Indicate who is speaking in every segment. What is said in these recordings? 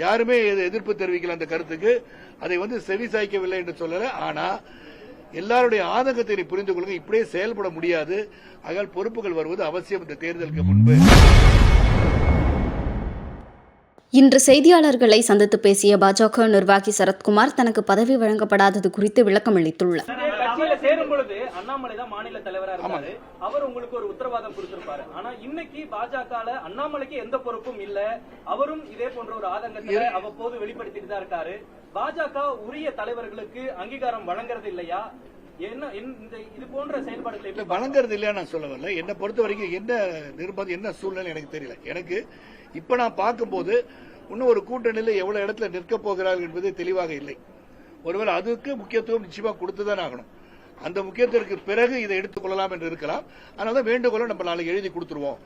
Speaker 1: யாருமே எதிர்ப்பு தெரிவிக்கல அந்த கருத்துக்கு. அதை செவி சாய்க்கவில்லை என்று சொல்லல. ஆனா எல்லாருடைய ஆதங்கத்தை புரிந்து கொள்ளுங்க. இப்படியே செயல்பட முடியாது. ஆகையால் பொறுப்புகள் வருவது அவசியம் இந்த தேர்தலுக்கு முன்பு.
Speaker 2: இன்று செய்தியாளர்களை சந்தித்து பேசிய பாஜக நிர்வாகி சரத்குமார் தனக்கு பதவி வழங்கப்படாதது குறித்து விளக்கம் அளித்துள்ளார்.
Speaker 3: சேரும் பொழுது அண்ணாமலை தான் மாநில தலைவரா இருக்காரு. அவர் உங்களுக்கு ஒரு உத்தரவாதம் கொடுத்திருப்பாரு. ஆனா இன்னைக்கு பாஜகல அண்ணாமலைக்கு எந்த பொறுப்பும் இல்ல. அவரும் இதே போன்ற ஒரு ஆதங்கத்தை அவ்வப்போது வெளிப்படுத்திட்டு தான் இருக்காரு. பாஜக உரிய தலைவர்களுக்கு அங்கீகாரம் வழங்குறது இல்லையா? இது போன்ற செயல்பாடுகளை
Speaker 1: வழங்குறது இல்லையா நான் சொல்ல வரல. என்னை பொறுத்த வரைக்கும் என்ன நிர்பந்தம் என்ன சூழ்நிலை எனக்கு தெரியல. எனக்கு இப்ப நான் பார்க்கும்போது இன்னும் ஒரு கூட்டணியில் எவ்வளவு இடத்துல நிற்க போகிறார்கள் என்பது தெளிவாக இல்லை. ஒருவேளை அதுக்கு முக்கியத்துவம் நிச்சயமா கொடுத்துதான் ஆகணும். அந்த முக்கியத்துவத்திற்கு பிறகு இதை எடுத்துக் கொள்ளலாம் என்று இருக்கலாம். அதனால வேண்டுகோளை நம்ம நாளைக்கு எழுதி கொடுத்துருவோம்.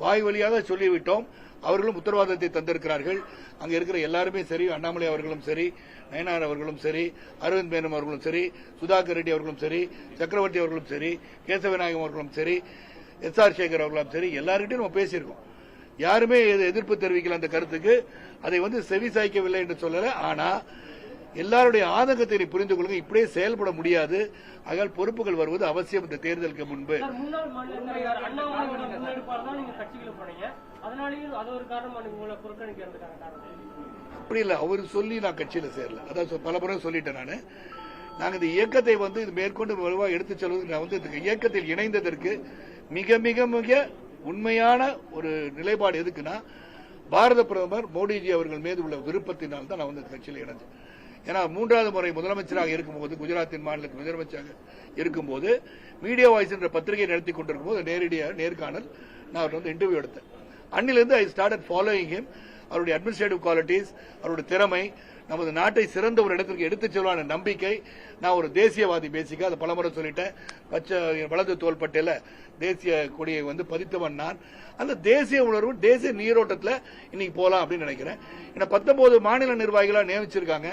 Speaker 1: வாய் வழியாக சொல்லிவிட்டோம். அவர்களும் உத்தரவாதத்தை தந்திருக்கிறார்கள். அங்க இருக்கிற எல்லாருமே சரி, அண்ணாமலை அவர்களும் சரி, நயனார் அவர்களும் சரி, அரவிந்த் மேனன் அவர்களும் சரி, சுதாகர் ரெட்டி அவர்களும் சரி, சக்கரவர்த்தி அவர்களும் சரி, கேசவநாயகம் அவர்களும் சரி, SR சேகர் அவர்களும் சரி, எல்லார்கிட்டையும் நம்ம பேசியிருக்கோம். யாருமே எதிர்ப்பு தெரிவிக்கல அந்த கருத்துக்கு. அதை செவி சாய்க்கவில்லை என்று சொல்லல. ஆனா எல்லாருடைய ஆதங்கத்தை புரிந்து கொள்ளுங்க. இப்படியே செயல்பட முடியாது. ஆகையால் பொறுப்புகள் வருவது அவசியம் இந்த தேர்தலுக்கு முன்பு. அப்படி இல்ல, அவர் சொல்லி நான் கட்சியில சேரல. அதான் பல முறை சொல்லிட்டேன். நாங்க இந்த இயக்கத்தை இது மேற்கொண்டு வலுவாக எடுத்துச் செல்வது இந்த இயக்கத்தில் இணைந்ததற்கு மிக மிக மிக உண்மையான ஒரு நிலைப்பாடு எதுக்குன்னா, பாரத பிரதமர் மோடிஜி அவர்கள் மீது உள்ள விருப்பத்தினால் தான் நான் இந்த கட்சியில் இணைஞ்சேன். ஏன்னா 3வது முறை முதலமைச்சராக இருக்கும்போது, குஜராத்தின் மாநிலத்தில் முதலமைச்சராக இருக்கும்போது, மீடியா வாய்ஸ் என்ற பத்திரிகை நடத்தி கொண்டிருக்கும் போது நேர்காணல் நான் அவர் இன்டர்வியூ எடுத்தேன். அன்னிலிருந்து ஐ ஸ்டார்டட் ஃபாலோயிங் ஹிம். அவருடைய அட்மினிஸ்ட்ரேட்டிவ் குவாலிட்டிஸ், அவருடைய திறமை, நமது நாட்டை சிறந்த ஒரு இடத்திற்கு எடுத்துச் செல்வான நம்பிக்கை. நான் ஒரு தேசியவாதி பேசிக்க, அதை பலமுறை சொல்லிட்டேன். பச்சை வலது தோள்பட்டையில தேசிய கொடியை பதித்தவன் நான். அந்த தேசிய உணர்வு, தேசிய நீரோட்டத்தில் இன்னைக்கு போலாம் அப்படின்னு நினைக்கிறேன். ஏன்னா 19 மாநில நிர்வாகிகளா நியமிச்சிருக்காங்க.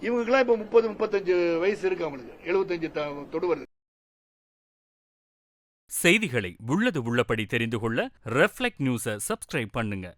Speaker 1: இவங்களுக்கெல்லாம் இப்ப 30-35 வயசு இருக்கு. அவங்களுக்கு 75 தொடு வருது.
Speaker 4: செய்திகளை உள்ளது உள்ளபடி தெரிந்து கொள்ள ரெஃப்ளெக்ட் நியூஸை சப்ஸ்கிரைப் பண்ணுங்க.